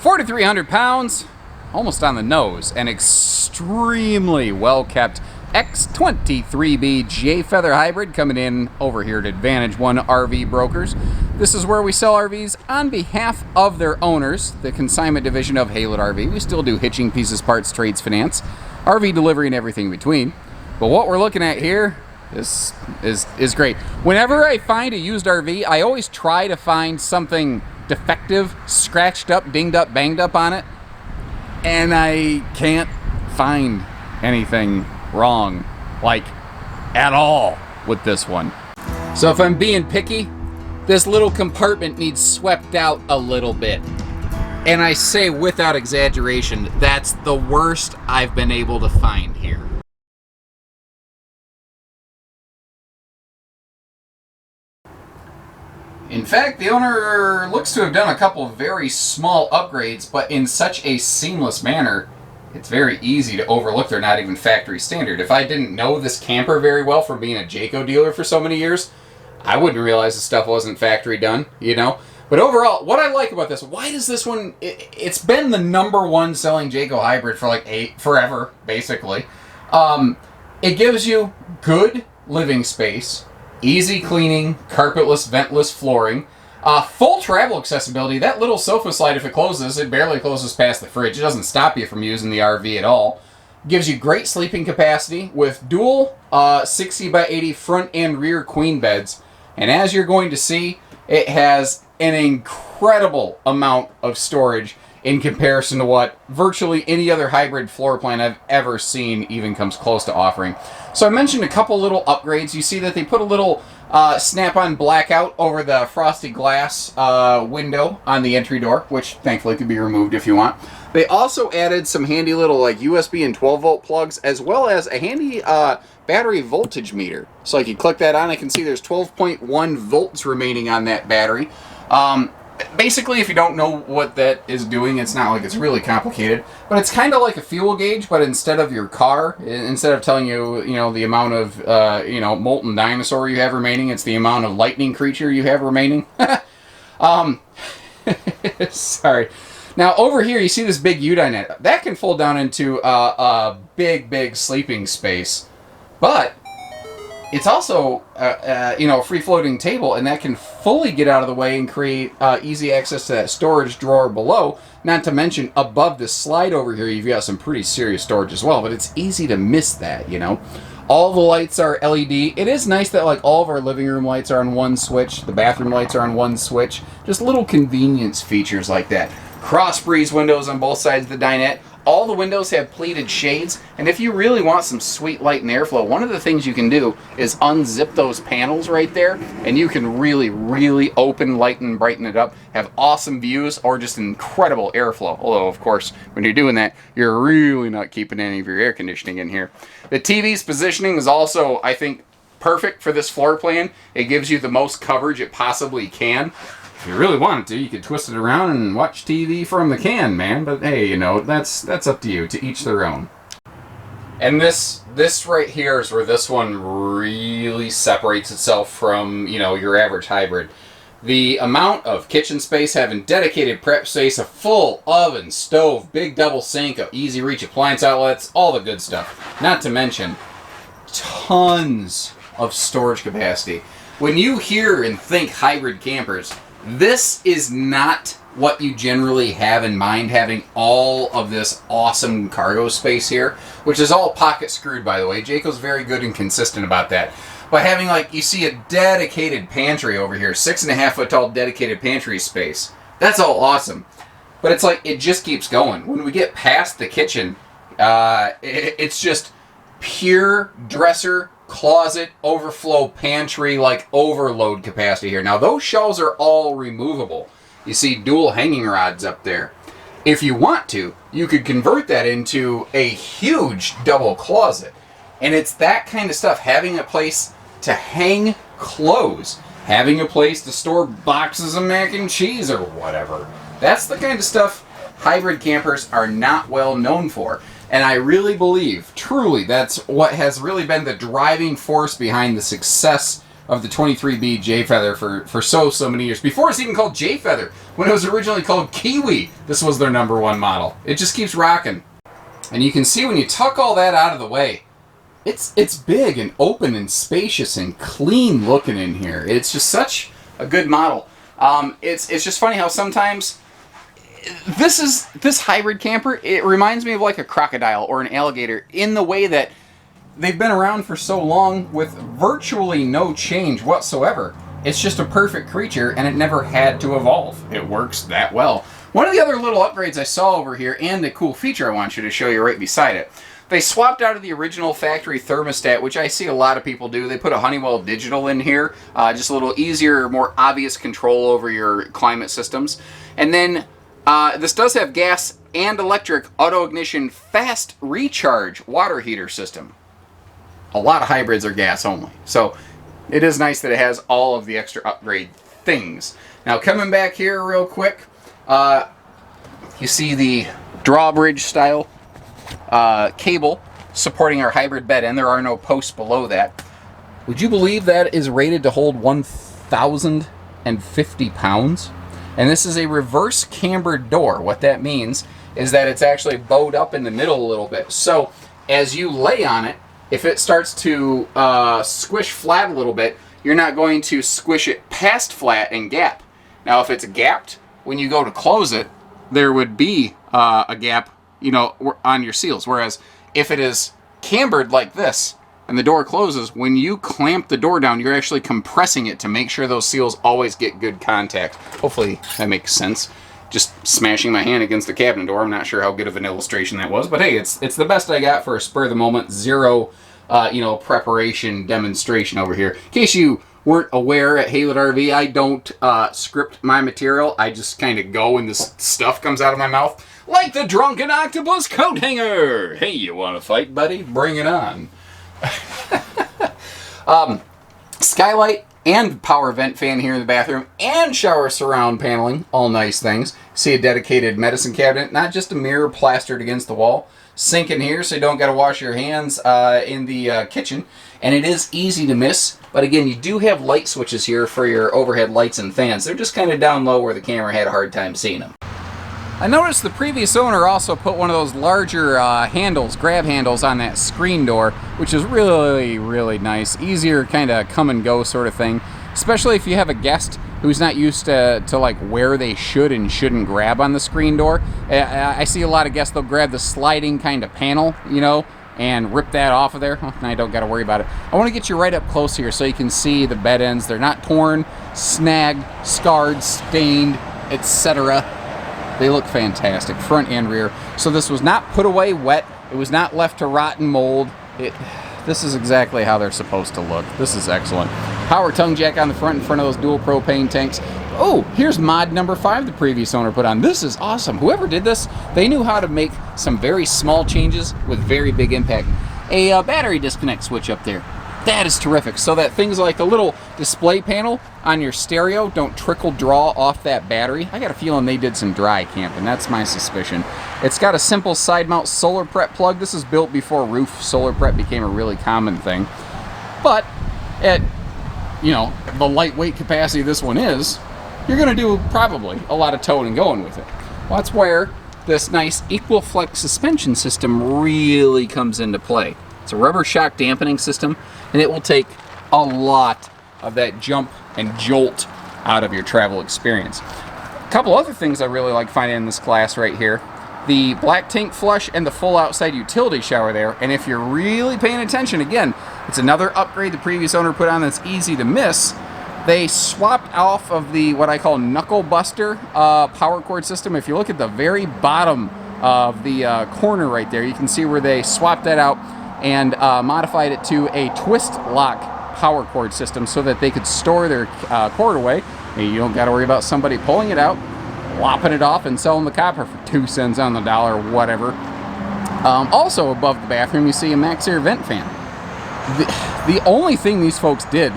4,300 pounds, almost on the nose, an extremely well-kept X23B J Feather Hybrid coming in over here at Advantage One RV Brokers. This is where we sell RVs on behalf of their owners, the consignment division of Haylett RV. We still do hitching, pieces, parts, trades, finance, RV delivery, and everything in between. But what we're looking at here is great. Whenever I find a used RV, I always try to find something defective, scratched up, dinged up, banged up on it, and I can't find anything wrong, like, at all with this one. So if I'm being picky, this little compartment needs swept out a little bit. And I say without exaggeration, that's the worst I've been able to find here. In fact, the owner looks to have done a couple of very small upgrades, but in such a seamless manner, it's very easy to overlook they're not even factory standard. If I didn't know this camper very well from being a Jayco dealer for so many years, I wouldn't realize the stuff wasn't factory done, you know? But overall, what I like about this, why does this one, it's been the #1 selling Jayco hybrid for like forever, basically. It gives you good living space, easy cleaning, carpetless, ventless flooring, full travel accessibility. That little sofa slide, if it closes, it barely closes past the fridge. It doesn't stop you from using the RV at all. Gives you great sleeping capacity with dual 60 by 80 front and rear queen beds. And as you're going to see, it has an incredible amount of storage in comparison to what virtually any other hybrid floor plan I've ever seen even comes close to offering. So I mentioned a couple little upgrades. You see that they put a little snap-on blackout over the frosted glass window on the entry door, which thankfully can be removed if you want. They also added some handy little like USB and 12-volt plugs, as well as a handy battery voltage meter. So like you click that on, I can see there's 12.1 volts remaining on that battery. Basically, if you don't know what that is doing, it's not like it's really complicated, but it's kind of like a fuel gauge, but instead of your car, instead of telling you, the amount of, molten dinosaur you have remaining, it's the amount of lightning creature you have remaining. Sorry. Now, over here, you see this big U-dinette. That can fold down into a big sleeping space, but it's also, a free-floating table, and that can fully get out of the way and create easy access to that storage drawer below. Not to mention, above the slide over here, you've got some pretty serious storage as well, but it's easy to miss that, All the lights are LED. It is nice that, like, all of our living room lights are on one switch. The bathroom lights are on one switch. Just little convenience features like that. Cross breeze windows on both sides of the dinette. All the windows have pleated shades, and if you really want some sweet light and airflow, one of the things you can do is unzip those panels right there, and you can really open, lighten, and brighten it up, have awesome views, or just incredible airflow. Although, of course, when you're doing that, you're really not keeping any of your air conditioning in here. The TV's positioning is also, I think, perfect for this floor plan. It gives you the most coverage it possibly can. If you really wanted to, you could twist it around and watch TV from the can, man. But hey, that's up to you. To each their own. And this right here is where this one really separates itself from, your average hybrid. The amount of kitchen space, having dedicated prep space, a full oven, stove, big double sink, easy reach appliance outlets, all the good stuff. Not to mention, tons of storage capacity. When you hear and think hybrid campers, this is not what you generally have in mind, having all of this awesome cargo space here, which is all pocket screwed, by the way. Jayco's very good and consistent about that. But having, you see a dedicated pantry over here, 6.5 foot tall dedicated pantry space. That's all awesome. But it's like, it just keeps going. When we get past the kitchen, it's just pure dresser, closet, overflow, pantry, overload capacity here. Now, those shelves are all removable. You see dual hanging rods up there. If you want to, you could convert that into a huge double closet. And it's that kind of stuff, having a place to hang clothes, having a place to store boxes of mac and cheese or whatever. That's the kind of stuff hybrid campers are not well known for. And I really believe, truly, that's what has really been the driving force behind the success of the 23B J Feather for so many years. Before it's even called J Feather, when it was originally called Kiwi, this was their #1 model. It just keeps rocking. And you can see when you tuck all that out of the way, it's big and open and spacious and clean looking in here. It's just such a good model. It's just funny how sometimes this hybrid camper, it reminds me of like a crocodile or an alligator in the way that they've been around for so long with virtually no change whatsoever. It's just a perfect creature, and it never had to evolve. It works that well. One of the other little upgrades I saw over here, and a cool feature I want you to show you right beside it, they swapped out of the original factory thermostat, which I see a lot of people do. They put a Honeywell digital in here, just a little easier, more obvious control over your climate systems. And then this does have gas and electric auto-ignition fast recharge water heater system. A lot of hybrids are gas only. So it is nice that it has all of the extra upgrade things. Now coming back here real quick, you see the drawbridge style cable supporting our hybrid bed, and there are no posts below that. Would you believe that is rated to hold 1,050 pounds? And this is a reverse cambered door. What that means is that it's actually bowed up in the middle a little bit. So as you lay on it, if it starts to squish flat a little bit, you're not going to squish it past flat and gap. Now if it's gapped, when you go to close it, there would be a gap, you know, on your seals. Whereas if it is cambered like this and the door closes, when you clamp the door down, you're actually compressing it to make sure those seals always get good contact. Hopefully that makes sense. Just smashing my hand against the cabinet door. I'm not sure how good of an illustration that was, but hey, it's the best I got for a spur of the moment, zero, preparation demonstration over here. In case you weren't aware, at Haylett RV, I don't script my material. I just kind of go and this stuff comes out of my mouth. Like the drunken octopus coat hanger. Hey, you want to fight, buddy? Bring it on. Skylight and power vent fan here in the bathroom, and shower surround paneling, all nice things. See a dedicated medicine cabinet, not just a mirror plastered against the wall. Sink in here so you don't got to wash your hands in the kitchen. And it is easy to miss, but again, you do have light switches here for your overhead lights and fans. They're just kind of down low where the camera had a hard time seeing them. I noticed the previous owner also put one of those larger handles, grab handles, on that screen door, which is really, really nice. Easier kind of come and go sort of thing, especially if you have a guest who's not used to like where they should and shouldn't grab on the screen door. I see a lot of guests, they'll grab the sliding kind of panel, you know, and rip that off of there. Oh, I don't got to worry about it. I want to get you right up close here so you can see the bed ends. They're not torn, snagged, scarred, stained, etc. They look fantastic, front and rear. So this was not put away wet. It was not left to rot and mold. This is exactly how they're supposed to look. This is excellent. Power tongue jack on the front in front of those dual propane tanks. Oh, here's mod number 5 the previous owner put on. This is awesome. Whoever did this, they knew how to make some very small changes with very big impact. A battery disconnect switch up there. That is terrific, so that things like the little display panel on your stereo don't trickle draw off that battery. I got a feeling they did some dry camping. That's my suspicion. It's got a simple side mount solar prep plug. This is built before roof solar prep became a really common thing. But at, the lightweight capacity this one is, you're going to do probably a lot of towing and going with it. Well, that's where this nice equal flex suspension system really comes into play. It's a rubber shock dampening system, and it will take a lot of that jump and jolt out of your travel experience. A couple other things I really like finding in this class right here. The black tank flush and the full outside utility shower there. And if you're really paying attention, again, it's another upgrade the previous owner put on that's easy to miss. They swapped off of the, what I call knuckle buster power cord system. If you look at the very bottom of the corner right there, you can see where they swapped that out and modified it to a twist lock power cord system so that they could store their cord away. And you don't got to worry about somebody pulling it out, lopping it off, and selling the copper for 2 cents on the dollar or whatever. Also above the bathroom, you see a max air vent fan. The only thing these folks did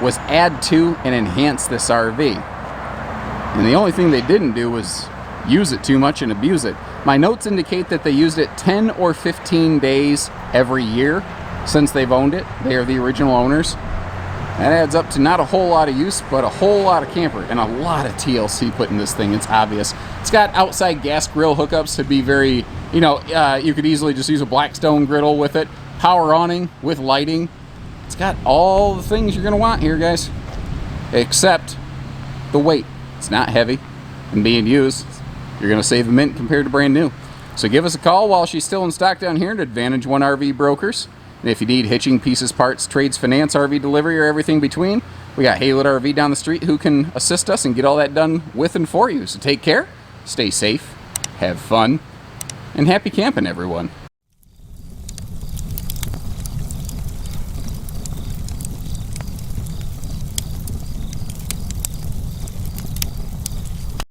was add to and enhance this RV. And the only thing they didn't do was use it too much and abuse it. My notes indicate that they used it 10 or 15 days every year since they've owned it. They are the original owners. That adds up to not a whole lot of use, but a whole lot of camper and a lot of TLC put in this thing. It's obvious. It's got outside gas grill hookups to be very, you know, you could easily just use a Blackstone griddle with it. Power awning with lighting. It's got all the things you're going to want here, guys. Except the weight. It's not heavy and being used. You're going to save a mint compared to brand new. So give us a call while she's still in stock down here at Advantage One RV Brokers. And if you need hitching, pieces, parts, trades, finance, RV delivery, or everything between, we got Haylett RV down the street who can assist us and get all that done with and for you. So take care, stay safe, have fun, and happy camping, everyone.